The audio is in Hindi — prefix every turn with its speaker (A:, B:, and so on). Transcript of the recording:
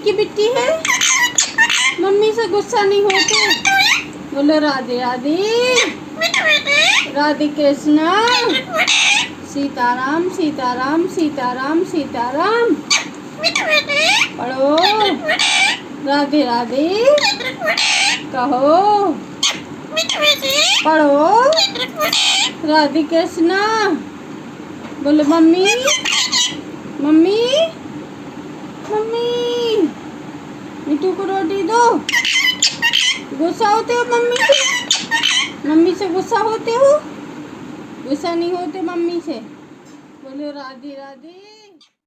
A: की बिट्टी है, मम्मी से गुस्सा नहीं होते। बोलो राधे राधे, राधे कृष्णा, सीताराम सीताराम सीताराम सीताराम। पढ़ो राधे राधे, कहो पढ़ो राधे कृष्णा। बोलो मम्मी मम्मी मम्मी, मिट्टू को रोटी दो। गुस्सा होते हो मम्मी से? मम्मी से गुस्सा होते हो? गुस्सा नहीं होते मम्मी से? बोलो राधे राधे।